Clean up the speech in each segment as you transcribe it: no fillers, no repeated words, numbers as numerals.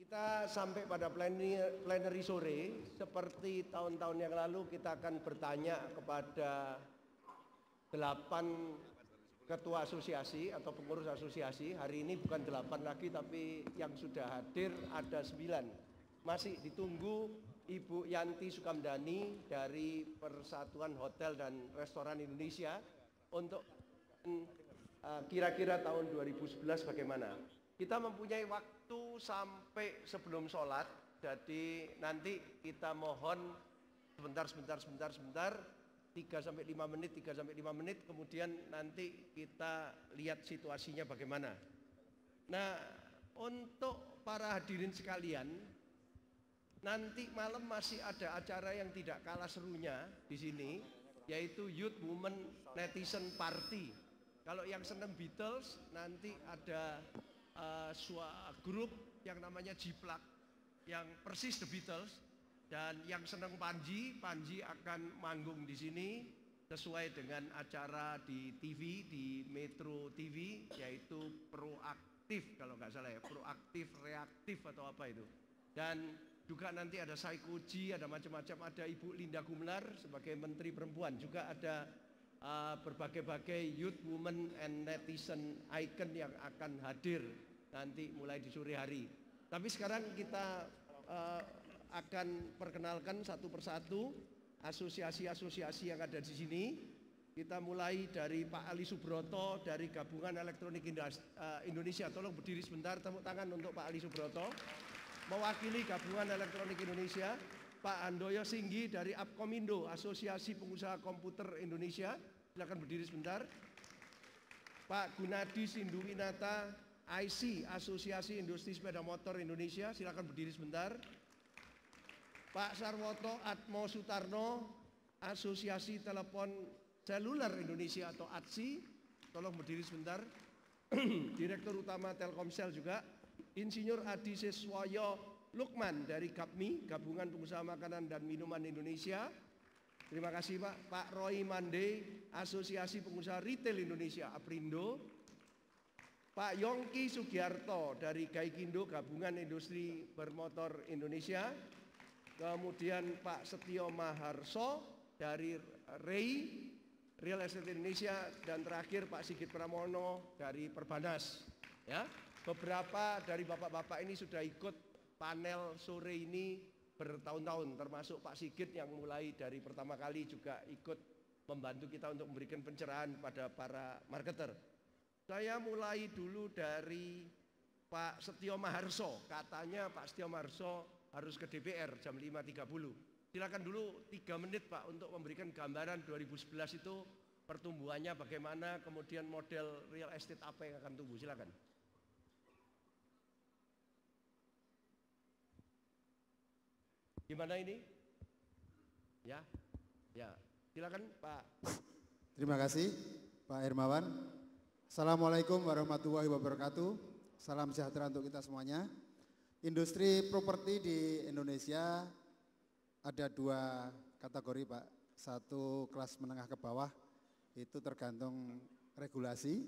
Kita sampai pada plenary sore, seperti tahun-tahun yang lalu kita akan bertanya kepada 8 ketua asosiasi atau pengurus asosiasi. Hari ini bukan 8 lagi, tapi yang sudah hadir ada 9. Masih ditunggu Ibu Yanti Sukamdani dari Persatuan Hotel dan Restoran Indonesia untuk kira-kira tahun 2011 bagaimana. Kita mempunyai waktu sampai sebelum sholat, jadi nanti kita mohon sebentar, 3-5 menit, kemudian nanti kita lihat situasinya bagaimana. Nah, untuk para hadirin sekalian, nanti malam masih ada acara yang tidak kalah serunya di sini, yaitu Youth Women Netizen Party. Kalau yang senang Beatles, nanti ada grup yang namanya Jiplak, yang persis The Beatles. Dan yang senang Panji akan manggung di sini sesuai dengan acara di TV, di Metro TV, yaitu proaktif kalau nggak salah ya, proaktif reaktif atau apa itu. Dan juga nanti ada Saikoji, ada macam-macam, ada Ibu Linda Gumlar sebagai Menteri Perempuan, juga ada berbagai-bagai Youth Women and Netizen Icon yang akan hadir nanti mulai di sore hari. Tapi sekarang kita akan perkenalkan satu persatu asosiasi-asosiasi yang ada di sini. Kita mulai dari Pak Ali Subroto dari Gabungan Elektronik Indonesia. Tolong berdiri sebentar, tepuk tangan untuk Pak Ali Subroto. Mewakili Gabungan Elektronik Indonesia, Pak Handoyo Singgi dari Apkomindo, Asosiasi Pengusaha Komputer Indonesia. Silakan berdiri sebentar. Pak Gunadi Sinduwinata, IC, Asosiasi Industri Sepeda Motor Indonesia. Silakan berdiri sebentar. Pak Sarwoto Atmo Sutarno, Asosiasi Telepon Seluler Indonesia atau ATSI, tolong berdiri sebentar. Direktur Utama Telkomsel juga. Insinyur Adi Siswoyo Lukman dari GAPMI, Gabungan Pengusaha Makanan dan Minuman Indonesia. Terima kasih Pak. Pak Roy Mande, Asosiasi Pengusaha Retail Indonesia, APRindo. Pak Yongki Sugiarto dari Gaikindo, Gabungan Industri Bermotor Indonesia. Kemudian Pak Setio Maharso dari REI, Real Estate Indonesia, dan terakhir Pak Sigit Pramono dari Perbanas. Ya, beberapa dari bapak-bapak ini sudah ikut panel sore ini bertahun-tahun, termasuk Pak Sigit yang mulai dari pertama kali juga ikut membantu kita untuk memberikan pencerahan pada para marketer. Saya mulai dulu dari Pak Setio Maharso. Katanya Pak Setio Maharso harus ke DPR jam 5.30. Silakan dulu 3 menit Pak untuk memberikan gambaran 2011 itu pertumbuhannya bagaimana, kemudian model real estate apa yang akan tumbuh. Silakan. Gimana ini? Ya. Silakan Pak. Terima kasih Pak Hermawan. Assalamualaikum warahmatullahi wabarakatuh. Salam sejahtera untuk kita semuanya. Industri properti di Indonesia ada 2 kategori Pak. Satu kelas menengah ke bawah, itu tergantung regulasi.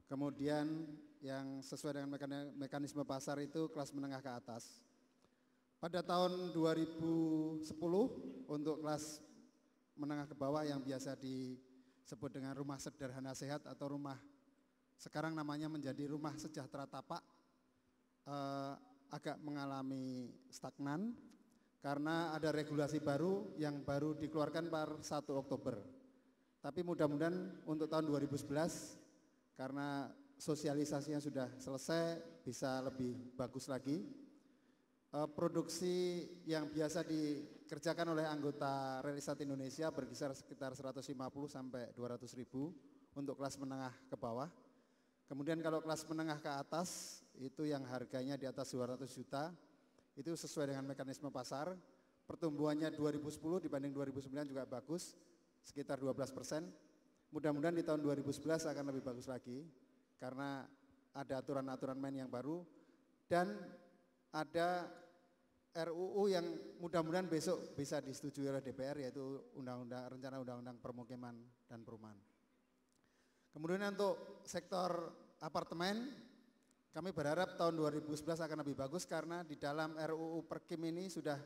Kemudian yang sesuai dengan mekanisme pasar itu kelas menengah ke atas. Pada tahun 2010 untuk kelas menengah ke bawah yang biasa disebut dengan rumah sederhana sehat atau rumah sekarang namanya menjadi rumah sejahtera tapak, agak mengalami stagnan karena ada regulasi baru yang baru dikeluarkan per 1 Oktober. Tapi mudah-mudahan untuk tahun 2011 karena sosialisasinya sudah selesai bisa lebih bagus lagi. Produksi yang biasa dikerjakan oleh anggota Real Estate Indonesia berkisar sekitar 150 sampai 200 ribu untuk kelas menengah ke bawah. Kemudian kalau kelas menengah ke atas itu yang harganya di atas 200 juta itu sesuai dengan mekanisme pasar. Pertumbuhannya 2010 dibanding 2009 juga bagus, sekitar 12%. Mudah-mudahan di tahun 2011 akan lebih bagus lagi karena ada aturan-aturan main yang baru dan ada RUU yang mudah-mudahan besok bisa disetujui oleh DPR, yaitu rencana undang-undang permukiman dan perumahan. Kemudian untuk sektor apartemen, kami berharap tahun 2011 akan lebih bagus karena di dalam RUU Perkim ini sudah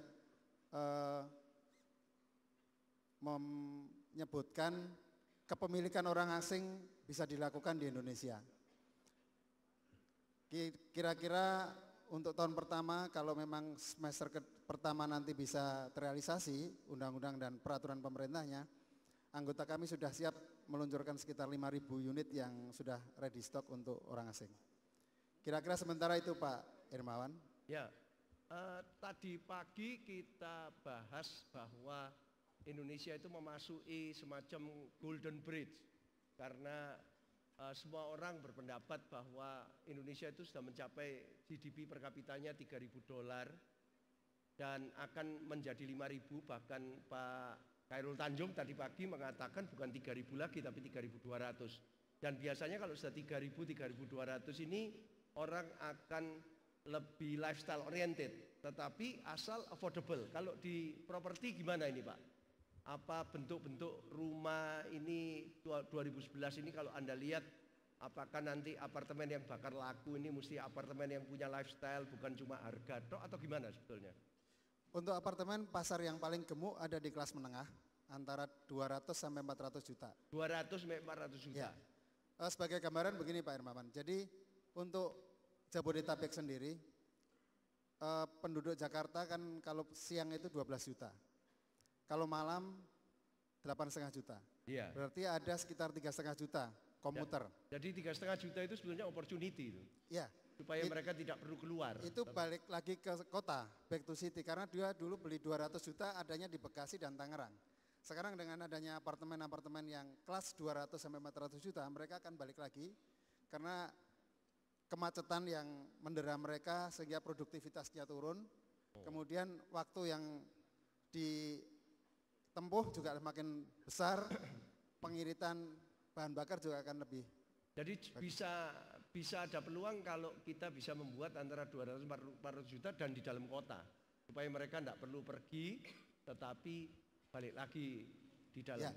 menyebutkan kepemilikan orang asing bisa dilakukan di Indonesia. Kira-kira untuk tahun pertama kalau memang semester pertama nanti bisa terrealisasi undang-undang dan peraturan pemerintahnya, anggota kami sudah siap meluncurkan sekitar 5.000 unit yang sudah ready stock untuk orang asing. Kira-kira sementara itu Pak Hermawan. Ya, tadi pagi kita bahas bahwa Indonesia itu memasuki semacam golden bridge karena semua orang berpendapat bahwa Indonesia itu sudah mencapai GDP per kapitanya $3.000 dan akan menjadi 5.000, bahkan Pak Khairul Tanjung tadi pagi mengatakan bukan 3.000 lagi tapi 3.200. Dan biasanya kalau sudah 3.000, 3.200 ini orang akan lebih lifestyle oriented, tetapi asal affordable. Kalau di properti gimana ini Pak? Apa bentuk-bentuk rumah ini 2011 ini kalau Anda lihat, apakah nanti apartemen yang bakal laku ini mesti apartemen yang punya lifestyle bukan cuma harga toh, atau gimana sebetulnya? Untuk apartemen pasar yang paling gemuk ada di kelas menengah antara 200 sampai 400 juta. 200 sampai 400 juta. Ya. Sebagai gambaran begini Pak Hermawan. Jadi untuk Jabodetabek sendiri penduduk Jakarta kan kalau siang itu 12 juta. Kalau malam 8,5 juta. Iya. Berarti ada sekitar 3,5 juta komuter. Jadi 3,5 juta itu sebenarnya opportunity itu. Iya. Supaya mereka tidak perlu keluar. Itu balik lagi ke kota, back to city. Karena dia dulu beli 200 juta adanya di Bekasi dan Tangerang. Sekarang dengan adanya apartemen-apartemen yang kelas 200 sampai 400 juta, mereka akan balik lagi karena kemacetan yang mendera mereka sehingga produktivitasnya turun. Kemudian waktu yang ditempuh juga makin besar, pengiritan bahan bakar juga akan lebih. Jadi bisa ada peluang kalau kita bisa membuat antara 200-400 juta dan di dalam kota. Supaya mereka tidak perlu pergi, tetapi balik lagi di dalam. Ya.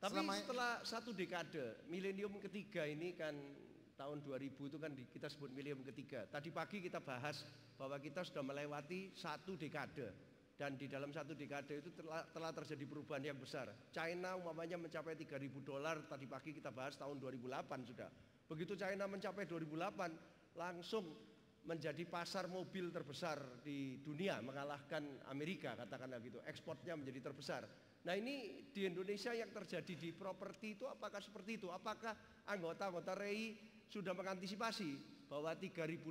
Tapi setelah satu dekade, milenium ketiga ini kan tahun 2000 itu kan kita sebut milenium ketiga. Tadi pagi kita bahas bahwa kita sudah melewati satu dekade. Dan di dalam satu dekade itu telah terjadi perubahan yang besar. China umpamanya mencapai $3.000, tadi pagi kita bahas tahun 2008 sudah. Begitu China mencapai 2008, langsung menjadi pasar mobil terbesar di dunia, mengalahkan Amerika katakanlah gitu. Ekspornya menjadi terbesar. Nah ini di Indonesia yang terjadi di properti itu apakah seperti itu? Apakah anggota-anggota REI sudah mengantisipasi bahwa $3.000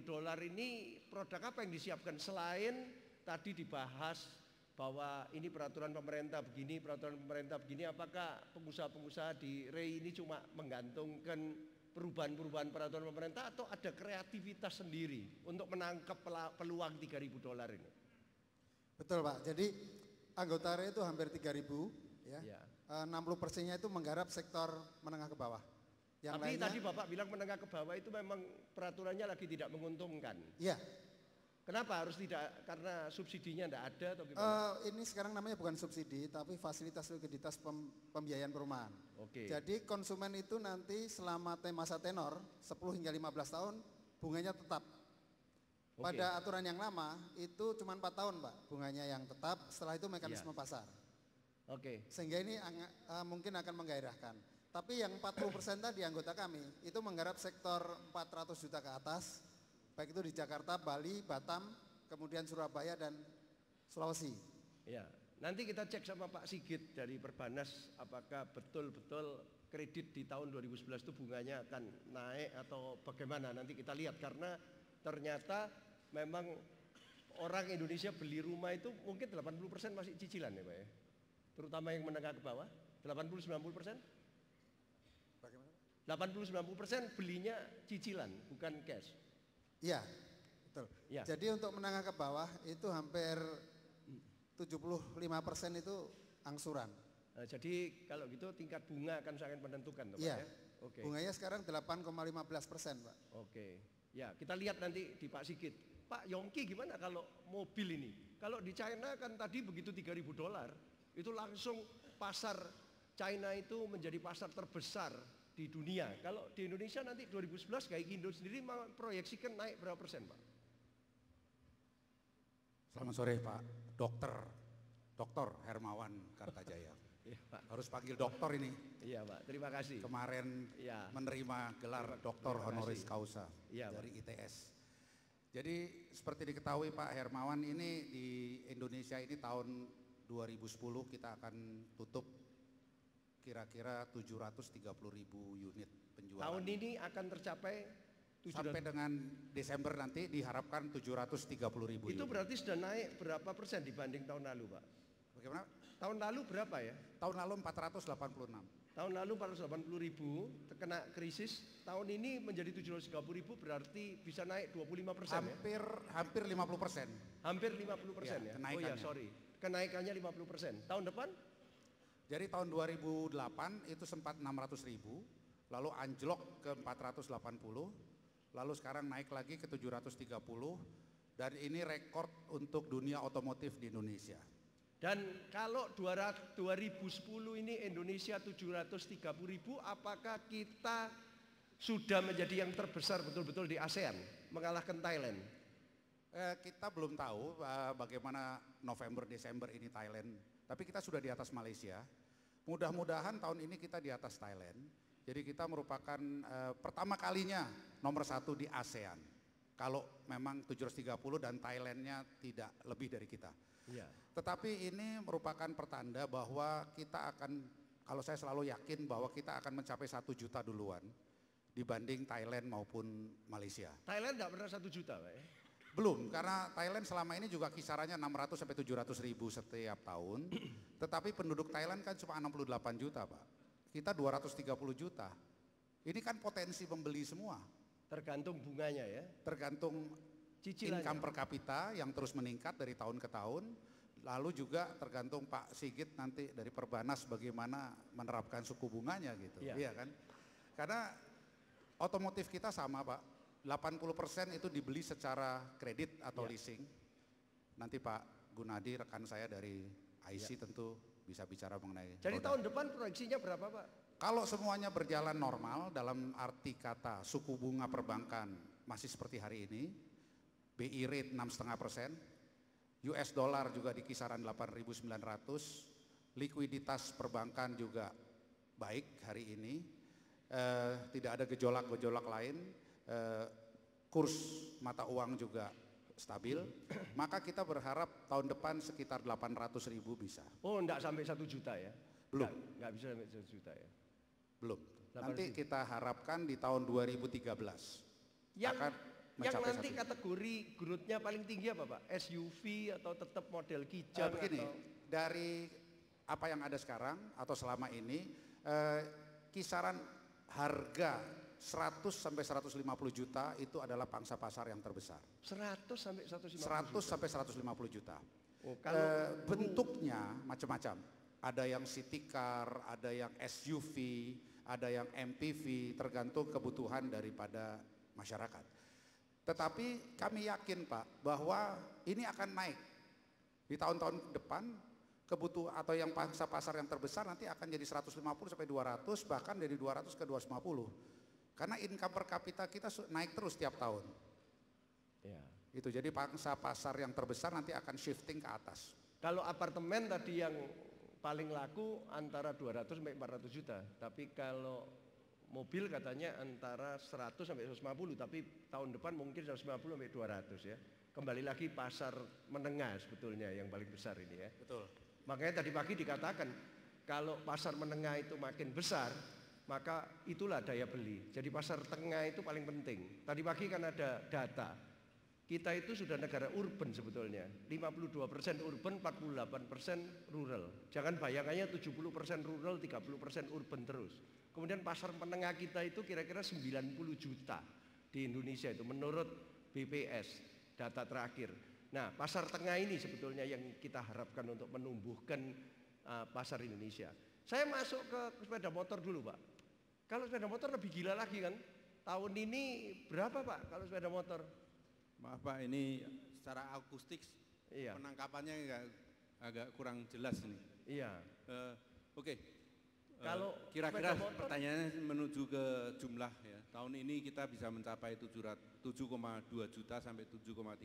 ini produk apa yang disiapkan selain tadi dibahas bahwa ini peraturan pemerintah begini, apakah pengusaha-pengusaha di REI ini cuma menggantungkan perubahan-perubahan peraturan pemerintah atau ada kreativitas sendiri untuk menangkap peluang $3.000 ini? Betul Pak, jadi anggota REI itu hampir 3.000 ya. 60%-nya itu menggarap sektor menengah ke bawah. Tapi tadi Bapak bilang menengah ke bawah itu memang peraturannya lagi tidak menguntungkan. Iya. Kenapa harus tidak? Karena subsidinya tidak ada atau gimana? Ini sekarang namanya bukan subsidi, tapi fasilitas likuiditas pembiayaan perumahan. Oke. Jadi konsumen itu nanti selama masa tenor 10 hingga 15 tahun bunganya tetap. Pada aturan yang lama itu cuma 4 tahun Pak bunganya yang tetap, setelah itu mekanisme pasar. Oke. Sehingga ini mungkin akan menggairahkan. Tapi yang 40% tadi anggota kami itu menggarap sektor 400 juta ke atas. Baik itu di Jakarta, Bali, Batam, kemudian Surabaya dan Sulawesi. Ya, nanti kita cek sama Pak Sigit dari Perbanas apakah betul-betul kredit di tahun 2011 itu bunganya akan naik atau bagaimana. Nanti kita lihat karena ternyata memang orang Indonesia beli rumah itu mungkin 80% masih cicilan ya Pak ya. Terutama yang menengah ke bawah, 80-90%? Bagaimana? 80-90% belinya cicilan, bukan cash. Iya, betul. Ya. Jadi untuk menengah ke bawah itu hampir 75% itu angsuran. Nah, jadi kalau gitu tingkat bunga akan sangat menentukan, Pak ya. Ya. Oke. Bunganya sekarang 8,15%, Pak. Oke. Ya, kita lihat nanti di Pak Sigit. Pak Yongki gimana kalau mobil ini? Kalau di China kan tadi begitu $3.000, itu langsung pasar China itu menjadi pasar terbesar di dunia. Kalau di Indonesia nanti 2011 Gaikindo sendiri proyeksikan naik berapa persen, Pak? Selamat sore Pak Dokter Hermawan Kartajaya. Iya, Pak. Harus panggil dokter ini. Iya, Pak. Terima kasih. Kemarin Iya. menerima gelar doktor honoris causa Iya, dari ITS. Jadi seperti diketahui Pak Hermawan, ini di Indonesia ini tahun 2010 kita akan tutup kira-kira 730.000 unit penjualan. Tahun ini akan tercapai Sampai dengan Desember nanti diharapkan 730.000 itu unit. berarti sudah naik berapa persen dibanding tahun lalu, Pak? Bagaimana? Tahun lalu berapa ya? Tahun lalu 486. Tahun lalu 480.000 terkena krisis, tahun ini menjadi 730.000 berarti bisa naik 25% ya? Hampir 50%. Hampir 50% ya? Oh ya, kenaikannya. sorry. Kenaikannya 50%. Tahun depan? Jadi tahun 2008 itu sempat 600.000, lalu anjlok ke 480, lalu sekarang naik lagi ke 730, dan ini rekor untuk dunia otomotif di Indonesia. Dan kalau 2010 ini Indonesia 730.000, apakah kita sudah menjadi yang terbesar betul-betul di ASEAN, mengalahkan Thailand? Kita belum tahu bagaimana November Desember ini Thailand, tapi kita sudah di atas Malaysia. Mudah-mudahan tahun ini kita di atas Thailand. Jadi kita merupakan pertama kalinya nomor 1 di ASEAN. Kalau memang 730 dan Thailandnya tidak lebih dari kita. Ya. Tetapi ini merupakan pertanda bahwa kita akan, kalau saya selalu yakin bahwa kita akan mencapai 1 juta duluan dibanding Thailand maupun Malaysia. Thailand tidak pernah 1 juta, Pak ya? Belum, karena Thailand selama ini juga kisarannya 600 sampai 700.000 setiap tahun. Tetapi penduduk Thailand kan cuma 68 juta, Pak. Kita 230 juta. Ini kan potensi pembeli semua. Tergantung bunganya ya. Tergantung Cicilannya. income per kapita yang terus meningkat dari tahun ke tahun. Lalu juga tergantung Pak Sigit nanti dari Perbanas bagaimana menerapkan suku bunganya gitu. Iya. Iya kan? Karena otomotif kita sama Pak. 80% itu dibeli secara kredit atau Iya. leasing. Nanti Pak Gunadi rekan saya dari IC tentu bisa bicara mengenai Jadi roda. tahun depan proyeksinya berapa, Pak? Kalau semuanya berjalan normal dalam arti kata suku bunga perbankan masih seperti hari ini, BI rate 6,5%, US dollar juga di kisaran 8.900, likuiditas perbankan juga baik hari ini, tidak ada gejolak-gejolak lain, kurs mata uang juga stabil, maka kita berharap tahun depan sekitar 800.000 bisa. Oh, enggak sampai 1 juta ya? Belum. Enggak bisa sampai 1 juta ya? Belum. 800.000. Nanti kita harapkan di tahun 2013 Yang akan yang mencapai nanti 1 juta. kategori growth-nya paling tinggi apa, Pak? SUV atau tetap model kijang Begini, atau dari apa yang ada sekarang atau selama ini, kisaran harga 100 sampai 150 juta itu adalah pangsa pasar yang terbesar. 100 sampai 150 100 juta. sampai 150 juta. Oh, kalau Bentuknya macam-macam. Ada yang city car, ada yang SUV, ada yang MPV, tergantung kebutuhan daripada masyarakat. Tetapi kami yakin Pak bahwa ini akan naik di tahun-tahun depan. Kebutuhan atau yang pangsa pasar yang terbesar nanti akan jadi 150 sampai 200, bahkan dari 200 ke 250. Karena income per kapita kita naik terus tiap tahun. ya. Itu jadi pangsa pasar yang terbesar nanti akan shifting ke atas. Kalau apartemen tadi yang paling laku antara 200 sampai 400 juta, tapi kalau mobil katanya antara 100 sampai 150, tapi tahun depan mungkin 150 sampai 200 ya. Kembali lagi pasar menengah sebetulnya yang paling besar ini ya. Betul. Makanya tadi pagi dikatakan kalau pasar menengah itu makin besar, maka itulah daya beli. Jadi pasar tengah itu paling penting. Tadi pagi kan ada data. Kita itu sudah negara urban sebetulnya. 52% urban, 48% rural. Jangan bayangannya 70% rural, 30% urban terus. Kemudian pasar menengah kita itu kira-kira 90 juta di Indonesia itu menurut BPS data terakhir. Nah, pasar tengah ini sebetulnya yang kita harapkan untuk menumbuhkan pasar Indonesia. Saya masuk ke sepeda motor dulu, Pak. Kalau sepeda motor lebih gila lagi kan? Tahun ini berapa, Pak, kalau sepeda motor? Maaf Pak, ini secara akustik Iya. penangkapannya agak kurang jelas ini. Iya. Oke. Kalau kira-kira sepeda motor- pertanyaannya menuju ke jumlah ya. Tahun ini kita bisa mencapai 7,2 juta sampai 7,3